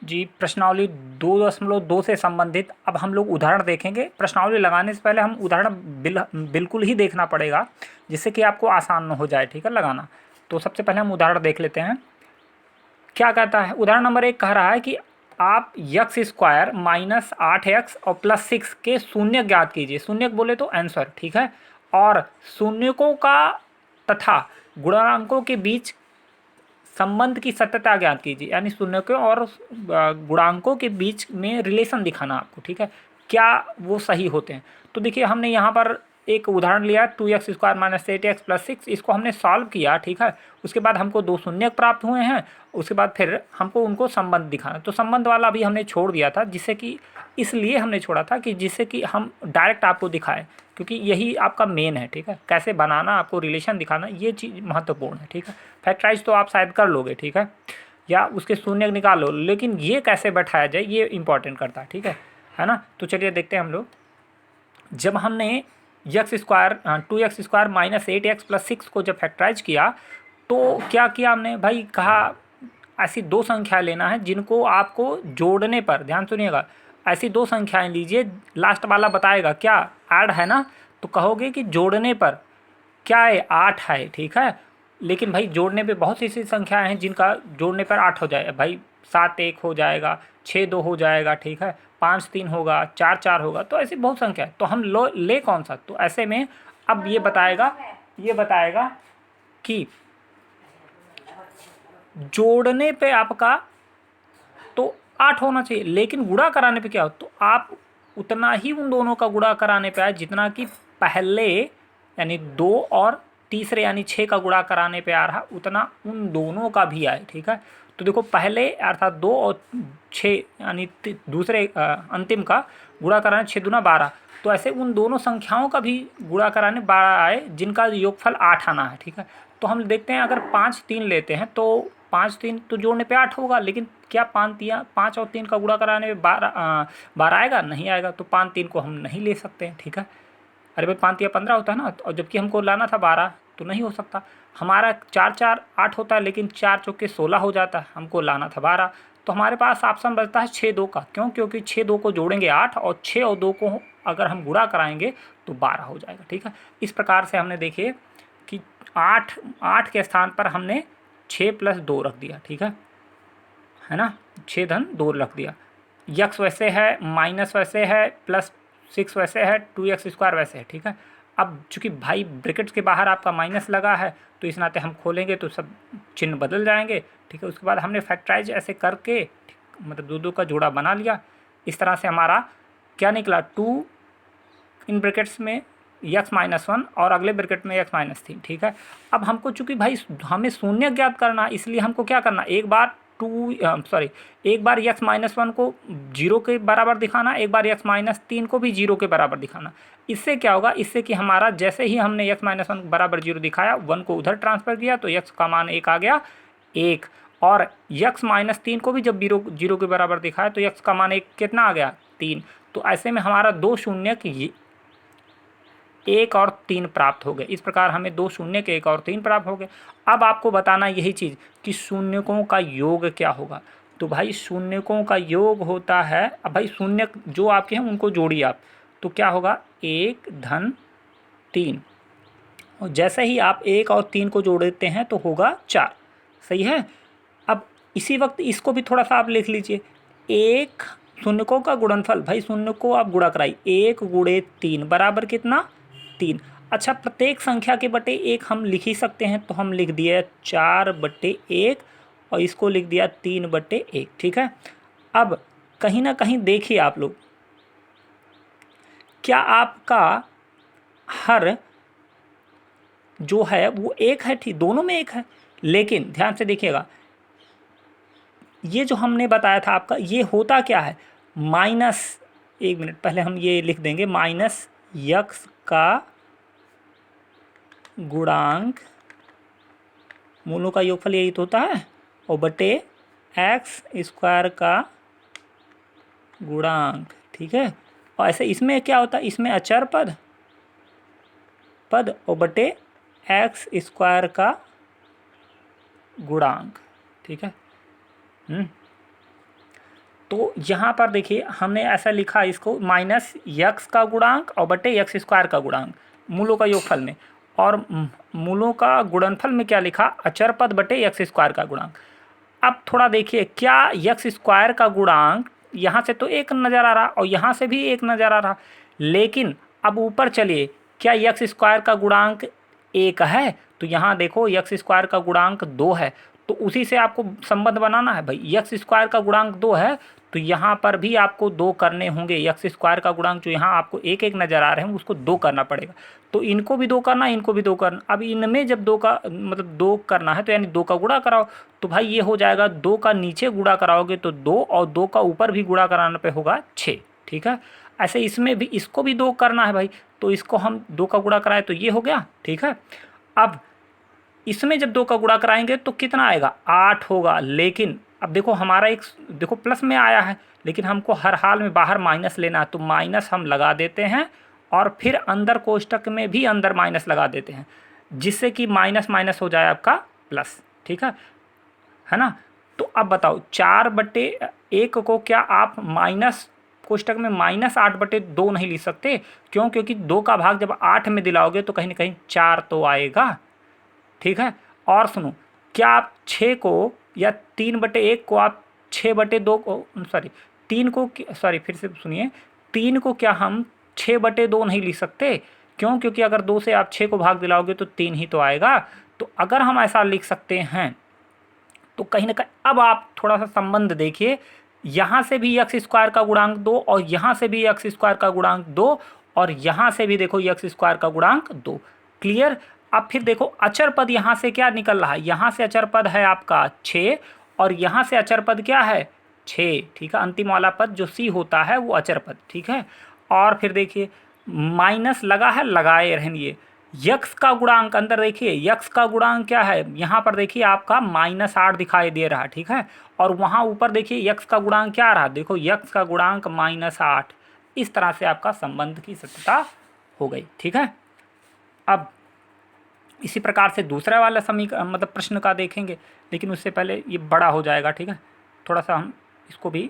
जी, प्रश्नावली 2.2 से संबंधित अब हम लोग उदाहरण देखेंगे। प्रश्नावली लगाने से पहले हम उदाहरण बिल्कुल ही देखना पड़ेगा, जिससे कि आपको आसान हो जाए, ठीक है, लगाना। तो सबसे पहले हम उदाहरण देख लेते हैं। क्या कहता है उदाहरण नंबर 1, कह रहा है कि आप यक्स स्क्वायर माइनस 8x और प्लस 6 के शून्य ज्ञात कीजिए। शून्य बोले तो आंसर, ठीक है, और शून्यकों का तथा गुणांकों के बीच संबंध की सत्यता ज्ञात कीजिए। यानी शून्यकों और गुणांकों के बीच में रिलेशन दिखाना आपको, ठीक है, क्या वो सही होते हैं। तो देखिए हमने यहाँ पर एक उदाहरण लिया 2x square minus 8x plus 6, इसको हमने सॉल्व किया, ठीक है। उसके बाद हमको दो शून्य प्राप्त हुए हैं। उसके बाद फिर हमको उनको संबंध दिखाना, तो संबंध वाला भी हमने छोड़ दिया था, जिससे कि इसलिए हमने छोड़ा था कि जिससे कि हम डायरेक्ट आपको दिखाएं, क्योंकि यही आपका मेन है, ठीक है। कैसे बनाना, आपको रिलेशन दिखाना, ये चीज़ महत्वपूर्ण है, ठीक है। फैक्टराइज तो आप शायद कर लोगे, ठीक है, या उसके शून्य निकाल लो, लेकिन ये कैसे बैठाया जाए ये इंपॉर्टेंट करता है, ठीक है ना। तो चलिए देखते हैं हम लोग। जब हमने x square 2x square minus 8x plus 6 को जब फैक्टराइज किया, तो क्या किया हमने भाई, कहा ऐसी दो संख्याएं लेना है जिनको आपको जोड़ने पर, ध्यान सुनिएगा, ऐसी दो संख्याएं लीजिए, लास्ट वाला बताएगा क्या ऐड है ना, तो कहोगे कि जोड़ने पर क्या है, 8 है, ठीक है। लेकिन भाई जोड़ने पे बहुत सी ऐसी संख्याएं हैं जिनका जोड़ने पर 8 हो जाए भाई। 7 1 हो जाएगा, 6 2 हो जाएगा, ठीक है, 5 3 होगा, 4 4 होगा, तो ऐसी बहुत संख्या है। तो हम ले कौन सा, तो ऐसे में अब ये बताएगा कि जोड़ने पे आपका तो 8 होना चाहिए, लेकिन गुणा कराने पे क्या हो, तो आप उतना ही उन दोनों का गुणा कराने पे आए जितना कि पहले यानी 2 और तीसरे यानी 6 का गुणा कराने पे आ रहा, उतना उन दोनों का भी आए, ठीक है। तो देखो पहले अर्थात 2 और 6 यानी दूसरे अंतिम का गुणा कराने 6 दूना 12, तो ऐसे उन दोनों संख्याओं का भी गुणा कराने 12 आए जिनका योगफल 8 आना है, ठीक है। तो हम देखते हैं अगर 5 3 लेते हैं तो 5 3 तो जोड़ने पे 8 होगा, लेकिन क्या 5 और 3 का गुणा कराने में 12 आएगा, नहीं आएगा, तो 5 3 को हम नहीं ले सकते हैं, ठीक है। अरे भाई 5 या 15 होता है ना, और जबकि हमको लाना था 12, तो नहीं हो सकता। हमारा 4 4 8 होता है, लेकिन 4 चौके 16 हो जाता है, हमको लाना था 12। तो हमारे पास ऑप्शन बचता है 6 2 का, क्यों, क्योंकि 6 2 को जोड़ेंगे 8 और 6 और 2 को अगर हम गुणा कराएंगे तो 12 हो जाएगा, ठीक है। इस प्रकार से हमने देखिए कि 8 के स्थान पर हमने 6 प्लस 2 रख दिया, ठीक है ना, 6 धन 2 रख दिया। यक्स वैसे है, माइनस वैसे है, प्लस 6 वैसे है, 2x स्क्वायर वैसे है, ठीक है। अब चूंकि भाई ब्रैकेट्स के बाहर आपका माइनस लगा है, तो इस नाते हम खोलेंगे तो सब चिन्ह बदल जाएंगे, ठीक है। उसके बाद हमने फैक्टराइज ऐसे करके मतलब दो दो का जोड़ा बना लिया। इस तरह से हमारा क्या निकला, 2 इन ब्रैकेट्स में x-1 और अगले ब्रैकेट में x-3, ठीक है। अब हमको चूंकि भाई हमें शून्य ज्ञात करना, इसलिए हमको क्या करना, एक बार x-1 को 0 के बराबर दिखाना, एक बार x-3 को भी 0 के बराबर दिखाना। इससे क्या होगा, इससे कि हमारा जैसे ही हमने x-1 बराबर 0 दिखाया, 1 को उधर ट्रांसफर किया तो x का मान 1 आ गया, 1, और x-3 को भी जब 0 के बराबर दिखाया तो x का मान 1 कितना आ गया, 3। तो ऐसे में हमारा दो शून्य की 1 और 3 प्राप्त हो गए। इस प्रकार हमें दो शून्य के 1 और 3 प्राप्त हो गए। अब आपको बताना यही चीज़ कि शून्यकों का योग क्या होगा। तो भाई शून्यकों का योग होता है, अब भाई शून्य जो आपके हैं उनको जोड़िए आप, तो क्या होगा, 1 धन 3, और जैसे ही आप 1 और 3 को जोड़ते हैं तो होगा 4, सही है। अब इसी वक्त इसको भी थोड़ा सा आप लिख लीजिए, 1 शून्यकों का गुणनफल, भाई शून्य को आप गुणा कराइए, 1 गुणे 3 बराबर कितना, 3। अच्छा, प्रत्येक संख्या के बटे 1 हम लिख ही सकते हैं, तो हम लिख दिए 4/1 और इसको लिख दिया 3/1, ठीक है। अब कहीं ना कहीं देखिए आप लोग, क्या आपका हर जो है वो 1 है, ठीक, दोनों में 1 है, लेकिन ध्यान से देखिएगा, ये जो हमने बताया था आपका, ये होता क्या है, माइनस, 1 मिनट पहले हम ये लिख देंगे, माइनस यक्स का गुणांक, मूलों का योगफल यही तो होता है, और बटे एक्स स्क्वायर का गुणांक, ठीक है। और ऐसे इसमें क्या होता है, इसमें अचर पद और बटे एक्स स्क्वायर का गुणांक, ठीक है। तो यहाँ पर देखिए हमने ऐसा लिखा इसको माइनस यक्स का गुणांक और बटे यक्स स्क्वायर का गुणांक मूलों का योगफल में, और मूलों का गुणनफल में क्या लिखा, अचर पद बटे यक्स स्क्वायर का गुणांक। अब थोड़ा देखिए क्या यक्स स्क्वायर का गुणांक यहाँ से तो एक नज़र आ रहा और यहाँ से भी एक नज़र आ रहा, लेकिन अब ऊपर चलिए क्या यक्स स्क्वायर का गुणांक एक है, तो यहाँ देखो यक्स स्क्वायर का गुणांक 2 है, तो उसी से आपको संबंध बनाना है भाई। यक्स स्क्वायर का गुणांक 2 है तो यहाँ पर भी आपको 2 करने होंगे। यक्स स्क्वायर का गुणांक जो यहाँ आपको एक एक नज़र आ रहे हैं उसको 2 करना पड़ेगा, तो इनको भी 2 करना, इनको भी 2 करना। अब इनमें जब 2 का मतलब 2 करना है तो यानी 2 का गुणा कराओ, तो भाई ये हो जाएगा 2 का नीचे गुणा कराओगे तो 2 और 2 का ऊपर भी गुणा कराने पे होगा 6। ठीक है, ऐसे इसमें भी इसको भी 2 करना है भाई, तो इसको हम 2 का गुणा कराए तो ये हो गया। ठीक है, अब इसमें जब 2 का गुणा कराएंगे तो कितना आएगा, 8 होगा। लेकिन अब देखो हमारा एक देखो प्लस में आया है, लेकिन हमको हर हाल में बाहर माइनस लेना है, तो माइनस हम लगा देते हैं और फिर अंदर कोष्टक में भी अंदर माइनस लगा देते हैं, जिससे कि माइनस माइनस हो जाए आपका प्लस। ठीक है ना। तो अब बताओ 4/1 को क्या आप माइनस कोष्टक में -8/2 नहीं लिख सकते? क्यों? क्योंकि 2 का भाग जब 8 में दिलाओगे तो कहीं ना कहीं 4 तो आएगा। ठीक है, और सुनो क्या आप 6 को या 3/1 को आप 6/2 को सॉरी 3 को सॉरी फिर से सुनिए, 3 को क्या हम 6/2 नहीं लिख सकते? क्यों? क्योंकि अगर 2 से आप 6 को भाग दिलाओगे तो 3 ही तो आएगा। तो अगर हम ऐसा लिख सकते हैं तो कहीं ना कहीं अब आप थोड़ा सा संबंध देखिए, यहाँ से भी यक्स स्क्वायर का गुणांक 2 और यहाँ से भी यक्स स्क्वायर का गुणांक 2 और यहाँ से भी देखो यक्स स्क्वायर का गुणांक 2। क्लियर? अब फिर देखो अचर पद यहाँ से क्या निकल रहा है, यहाँ से अचर पद है आपका 6 और यहाँ से अचर पद क्या है 6। ठीक है, अंतिम वाला पद जो सी होता है वो अचर पद। ठीक है, और फिर देखिए माइनस लगा है, लगाए रहनिए। यक्स का गुणांक अंदर देखिए, यक्स का गुणांक क्या है, यहाँ पर देखिए आपका -8 दिखाई दे रहा। ठीक है, और वहाँ ऊपर देखिए यक्स का गुणांक क्या रहा, देखो यक्स का गुणांक -8। इस तरह से आपका संबंध की सत्यता हो गई। ठीक है, अब इसी प्रकार से दूसरा वाला मतलब प्रश्न का देखेंगे, लेकिन उससे पहले ये बड़ा हो जाएगा। ठीक है, थोड़ा सा हम इसको भी